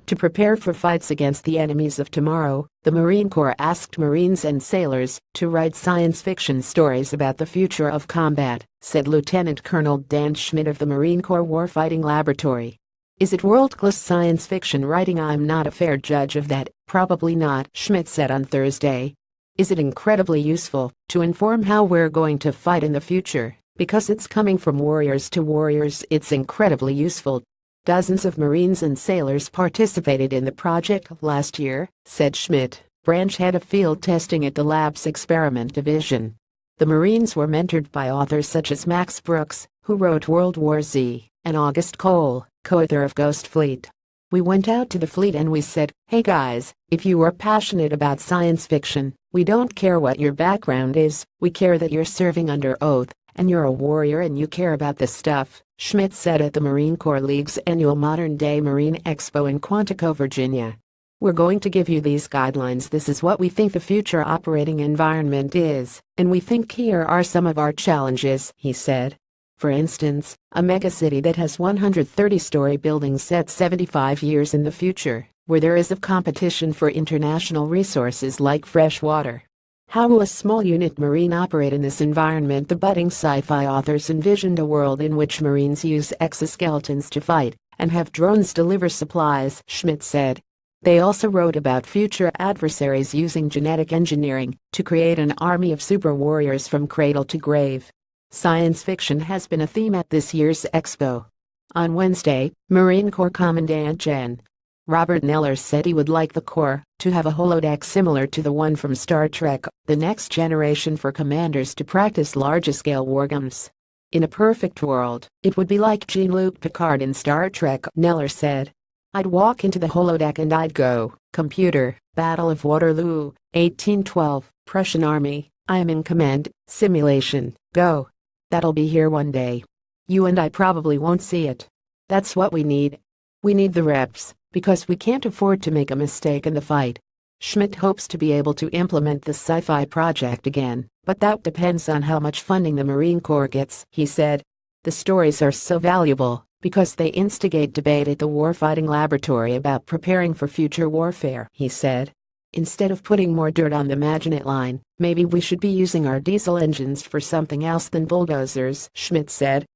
To prepare for fights against the enemies of tomorrow, the Marine Corps asked Marines and sailors to write science fiction stories about the future of combat, said Lieutenant Colonel Dan Schmidt of the Marine Corps Warfighting Laboratory. Is it world-class science fiction writing? I'm not a fair judge of that, probably not, Schmidt said on Thursday. Is it incredibly useful to inform how we're going to fight in the future? Because it's coming from warriors to warriors, it's incredibly useful. Dozens of Marines and sailors participated in the project last year, said Schmidt, branch head of field testing at the lab's experiment division. The Marines were mentored by authors such as Max Brooks, who wrote World War Z, and August Cole, co-author of Ghost Fleet. We went out to the fleet and we said, hey guys, if you are passionate about science fiction, we don't care what your background is, we care that you're serving under oath, and you're a warrior and you care about this stuff, Schmidt said at the Marine Corps League's annual Modern Day Marine Expo in Quantico, Virginia. We're going to give you these guidelines. This is what we think the future operating environment is, and we think here are some of our challenges, he said. For instance, a megacity that has 130-story buildings set 75 years in the future, where there is a competition for international resources like fresh water. How will a small unit Marine operate in this environment? The budding sci-fi authors envisioned a world in which Marines use exoskeletons to fight and have drones deliver supplies, Schmidt said. They also wrote about future adversaries using genetic engineering to create an army of super warriors from cradle to grave. Science fiction has been a theme at this year's expo. On Wednesday, Marine Corps Commandant Gen. Robert Neller said he would like the Corps to have a holodeck similar to the one from Star Trek, The Next Generation, for commanders to practice large-scale wargames. In a perfect world, it would be like Jean-Luc Picard in Star Trek, Neller said. I'd walk into the holodeck and I'd go, computer, Battle of Waterloo, 1812, Prussian Army, I am in command, simulation, go. That'll be here one day. You and I probably won't see it. That's what we need. We need the reps, because we can't afford to make a mistake in the fight. Schmidt hopes to be able to implement the sci-fi project again, but that depends on how much funding the Marine Corps gets, he said. The stories are so valuable because they instigate debate at the Warfighting Laboratory about preparing for future warfare, he said. Instead of putting more dirt on the Maginot Line, maybe we should be using our diesel engines for something else than bulldozers, Schmidt said.